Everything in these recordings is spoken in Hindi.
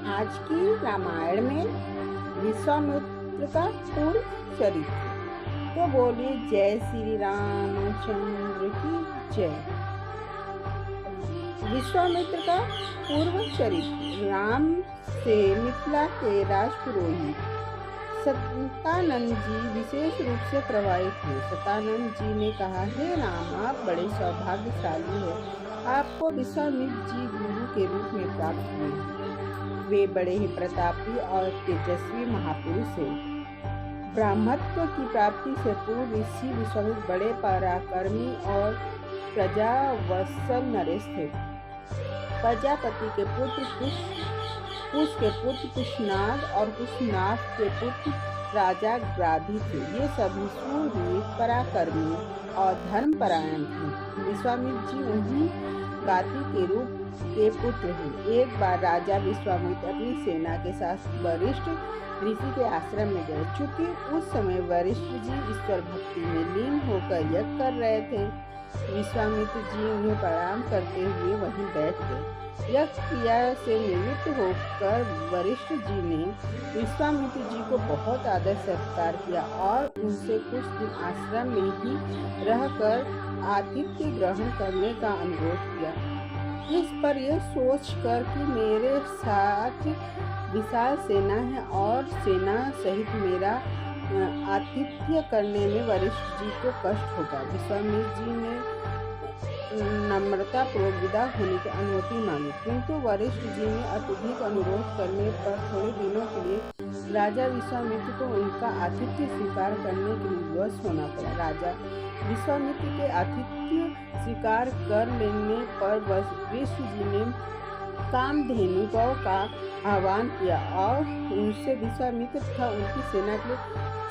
आज की रामायण में विश्वामित्र का पूर्व चरित्र। तो बोलिए जय श्री रामचंद्र की जय। विश्वामित्र का पूर्व चरित्र। राम से मिथिला के राजपुरोहित सतानंद जी विशेष रूप से प्रभावित हुए। सतानंद जी ने कहा, हे राम, आप बड़े सौभाग्यशाली हैं। आपको विश्वामित्र जी गुरु के रूप में प्राप्त हुए हैं। वे बड़े ही प्रतापी और तेजस्वी महापुरुष हैं। ब्राह्मणत्व की प्राप्ति से पूर्व ऋषि विश्वामित्र बड़े पराक्रमी और प्रजावत्सल नरेश थे। प्रजापति के पुत्र कुश के पुत्र कुशनाग और कुशनाग के पुत्र राजा ग्राधी थे। ये सभी शूरवीर, पराक्रमी और धर्मपरायण थे। विश्वामित्र जी उन्हीं गाति के रूप के पुत्र हैं। एक बार राजा विश्वामित्र अपनी सेना के साथ वरिष्ठ ऋषि के आश्रम में गए। चूंकि उस समय वरिष्ठ जी ईश्वर भक्ति में लीन होकर यज्ञ कर रहे थे, विश्वामित्र जी उन्हें प्रणाम करते हुए वहीं बैठ गए। यज्ञ क्रिया से निवृत्त होकर वरिष्ठ जी ने विश्वामित्र जी को बहुत आदर सत्कार किया और उनसे कुछ दिन आश्रम में ही रहकर आतिथ्य ग्रहण करने का अनुरोध किया। इस पर यह सोचकर कि मेरे साथ विशाल सेना है और सेना सहित मेरा आतिथ्य करने में वरिष्ठ जी को कष्ट होगा, विश्वामित्र जी ने नम्रता पूर्वक विदा होने की अनुमति मांगी। किंतु वरिष्ठ जी ने अत्यधिक अनुरोध करने पर थोड़े दिनों के लिए राजा विश्वामित्र को उनका आतिथ्य स्वीकार करने के लिए विवश होना पड़ा। राजा विश्वामित्र के आतिथ्य स्वीकार कर लेने पर वरिष्ठ जी ने कामधेनु गौ का आह्वान किया और उनसे विश्वामित्र तथा उनकी सेना के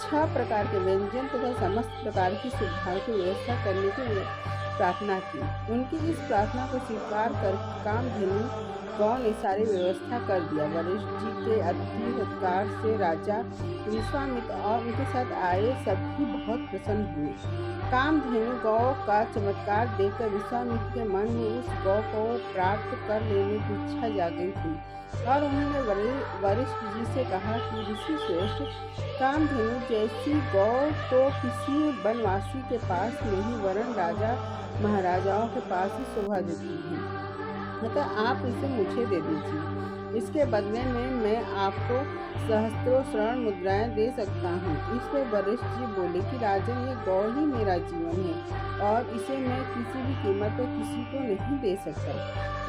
6 प्रकार के व्यंजन तथा समस्त प्रकार की सुविधाओं की व्यवस्था करने की प्रार्थना की। उनकी इस प्रार्थना को स्वीकार कर कामधेनु गौ ने सारी व्यवस्था कर दिया। वरिष्ठ जी के अतिथि सत्कार से राजा विश्वामित्र और उनके साथ आए सभी बहुत प्रसन्न हुए। कामधेनु गौ का चमत्कार देखकर विश्वामित्र के मन में उस गौ को प्राप्त कर लेने की इच्छा जागी थी और उन्होंने वरिष्ठ जी से कहा कि ऋषि श्रेष्ठ, कामधेनु जैसी गौ तो किसी वनवासी के पास नहीं वरन राजा महाराजाओं के पास ही शोभा देती है, अतः आप इसे मुझे दे दीजिए। इसके बदले में मैं आपको सहस्त्रों स्वर्ण मुद्राएं दे सकता हूँ। इस पर वरिष्ठ जी बोले कि राजन, ये गौ ही मेरा जीवन है और इसे मैं किसी भी कीमत पर किसी को नहीं दे सकता।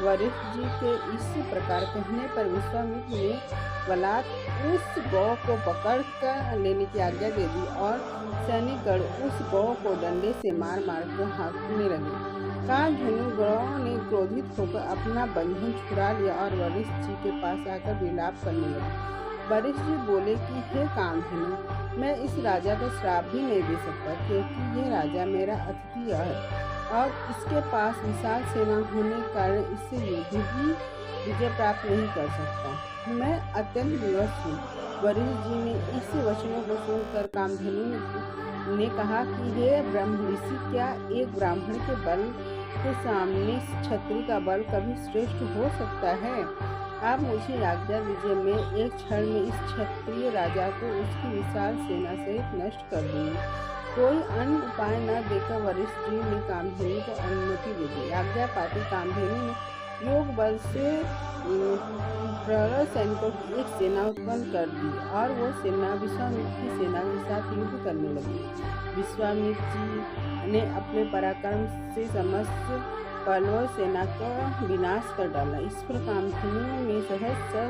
वरिष्ठ जी के इस प्रकार कहने पर विश्वामित्र ने बलात् उस गौ को पकड़ कर लेने की आज्ञा दे दी और सैनिकगण उस गौ को डंडे से मार मार कर हाँकने लगे। कामधेनु गौ ने क्रोधित होकर अपना बंधन छुड़ा लिया और वरिष्ठ जी के पास आकर विलाप करने लगे। वरिष्ठ जी बोले कि हे कामधेनु, मैं इस राजा को श्राप भी नहीं दे सकता, क्योंकि यह राजा मेरा अतिथि है और इसके पास विशाल सेना होने के कारण इससे युद्ध भी विजय प्राप्त नहीं कर सकता। मैं अत्यंत विवश हूँ। वरिष्ठ जी ने इस वचनों को सुनकर कामधेनु ने कहा कि हे ब्रह्म ऋषि, क्या एक ब्राह्मण के बल के सामने क्षत्रिय का बल कभी श्रेष्ठ हो सकता है? आप मुझे आज्ञा दीजिए, मैं एक क्षण में इस क्षत्रिय राजा को उसकी विशाल सेना सहित नष्ट कर दूंगी। कोई अन्य उपाय न देकर वरिष्ठ जी ने कामधेनु को अनुमति दे दी। आज्ञा पाती कामधेनु ने योग बल से प्रबल सैनिकों की एक सेना उत्पन्न कर दी और वो सेना विश्वामित्र की सेना के साथ युद्ध करने लगी। विश्वामित्र जी ने अपने पराक्रम से समस्त पल्लव सेना का विनाश कर डाला। इस पर कामधेनु ने सहस्र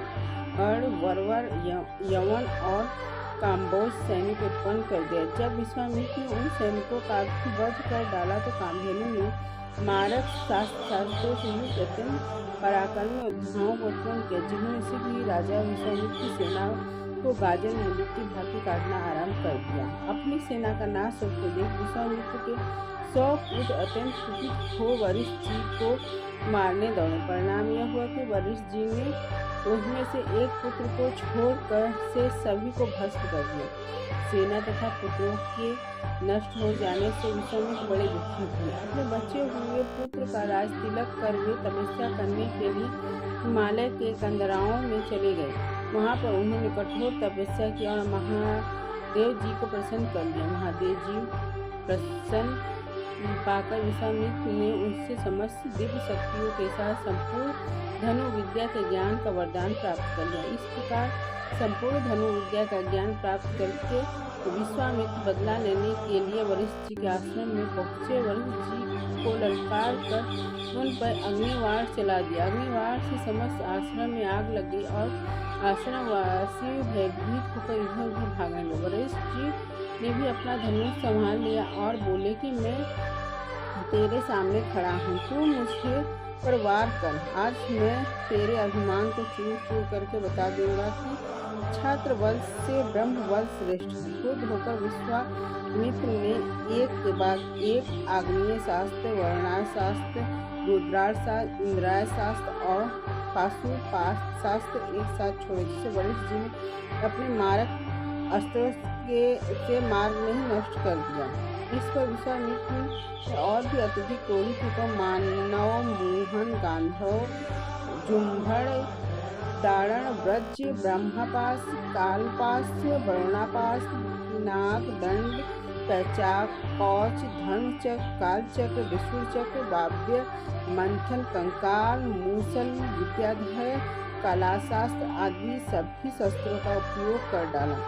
वरवर, यवन और काम्बोज सैनिक उत्पन्न कर दिया। जब विश्वामित्र ने उन सैनिकों का वध कर डाला तो कामधेनु ने मारक शास्त्रों से युक्त अत्यंत पराक्रमी योद्धाओं को उत्पन्न किया, जिन्होंने शीघ्र राजा विश्वामित्र की सेना को गाजर मूली की भांति काटना आरंभ कर दिया। अपनी सेना का नाश होते देख विश्वामित्र के 100 पुत्र अत्यंत कुपित हो वरिष्ठ जी को मारने दौड़े। परिणाम यह हुआ कि वरिष्ठ जी ने उनमें से एक पुत्र को छोड़कर से सभी को भस्म कर दिया। सेना तथा पुत्रों के नष्ट हो जाने से विश्वामित्र बड़े दुखी हुए। अपने बचे हुए पुत्र का राज तिलक कर वे तपस्या करने के लिए हिमालय के कंदराओं में चले गए। वहाँ पर उन्होंने कठोर तपस्या की और महादेव जी को प्रसन्न कर लिया। महादेव जी प्रसन्न पाकर विश्वामित्र ने उनसे समस्त दिव्य शक्तियों के साथ संपूर्ण धनु विद्या के ज्ञान का वरदान प्राप्त कर लिया। इस प्रकार संपूर्ण धनु विद्या का ज्ञान प्राप्त करके विश्वामित्र बदला लेने के लिए वशिष्ठ जी के आश्रम में पहुँचे। वशिष्ठ जी को ललकार कर उन पर अग्निवार चला दिया। अग्निवार से समस्त आश्रम में आग लग गई और आश्रमवासी भयभीत होकर इधर उधर भागने लगे। वशिष्ठ जी ने भी अपना धनुष संभाल लिया और बोले कि मैं तेरे सामने खड़ा हूँ, तू मुझे पर वार कर। आज मैं तेरे अभिमान को चूर चूर करके बता दूंगा कि छात्र वंश से ब्रह्म वंश श्रेष्ठ है। क्रुद्ध होकर विश्वामित्र ने एक के बाद एक आग्नेय शास्त्र, वर्णाश्र शास्त्र, रुद्रार्थ शास्त्र, इंद्रायण शास्त्र और पाशुपत शास्त्र एक साथ छोड़े, जिससे वशिष्ठ जी ने अपने मारक अस्त्रों से मार्ग में ही नष्ट कर दिया। इस पर विश्वामित्र ने और भी अत्यधिक क्रोधित होकर मानव, मोहन, गांधर्व, जुम्भड़, दारण, ब्रज, ब्रह्मपाश, कालपाश, वरुणापाश, नाग, दंड, पैचाक, कौच, धर्मचक्र, कालचक्र, विष्णुचक्र, वाव्य, मंथन, कंकाल, मूसल, विद्याधर, कलाशास्त्र आदि सभी शस्त्रों का उपयोग कर डाला।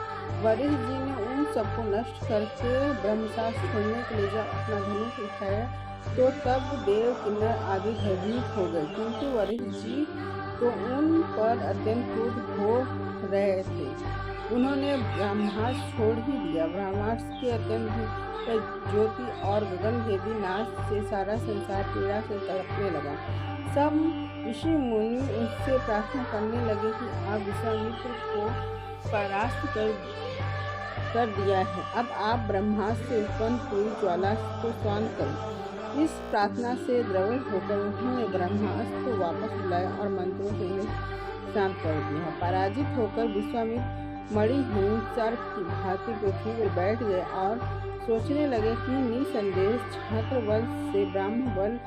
वशिष्ठ जी ने उन सबको नष्ट करके ब्रह्मशास्त्र छोड़ने के लिए जब अपना धनुष उठाया तो तब देव, किन्नर आदि भयभीत हो गए, किंतु वशिष्ठ जी तो उन पर अत्यंत क्रोध हो रहे थे। उन्होंने ब्रह्मास्त्र छोड़ ही दिया। ब्रह्मास्त्र के अत्यंत ज्योति और गगनभेदी नाश से सारा संसार पीड़ा से तड़पने लगा। सब ऋषि मुनि उससे प्रार्थना करने लगे कि आप विश्वामित्र को परास्त कर दिया है, अब आप ब्रह्मास्त्र से उत्पन्न हुई ज्वाला को शांत करें। इस प्रार्थना से द्रवित होकर उन्होंने ब्रह्मास्त्र को वापस बुलाया और मंत्रों से उन्हें शांत कर दिया। पराजित होकर विश्वामित्र मणिहीन सर्प की भांति पृथ्वी पर बैठ गए और सोचने लगे कि निसंदेह छात्र वंश से ब्राह्मण वंश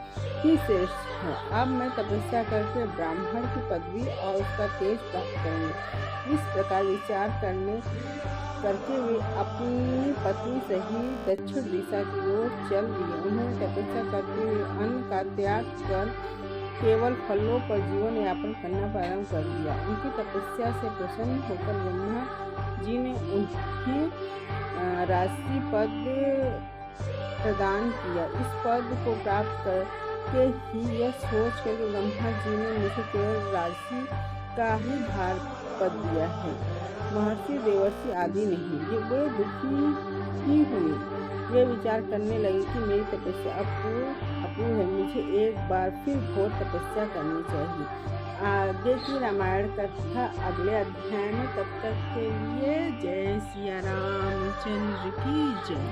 ही श्रेष्ठ है। अब मैं तपस्या करके ब्राह्मण की पदवी और उसका तेज प्राप्त करूंगा। इस प्रकार विचार करके वे अपनी पत्नी सहित दक्षिण दिशा की ओर चल दिए। उन्होंने तपस्या करते हुए अन्न का त्याग कर केवल फलों पर जीवन यापन करना प्रारंभ कर दिया। उनकी तपस्या से प्रसन्न होकर ब्रह्मा जी ने उन्हें राशि पद प्रदान किया। इस पद को प्राप्त करके ही यह सोच कर ब्रह्मा जी ने मुझे केवल राशि का ही भार पद दिया है, महर्षि, देवर्षि आदि नहीं। ये वे दुखी ही हुए। वे विचार करने लगे कि मेरी तपस्या अपूर्ण है, मुझे एक बार फिर घोर तपस्या करनी चाहिए। आगे की रामायण कथा अगले अध्याय में। तब तक के लिए जय सिया रामचंद्र की जय।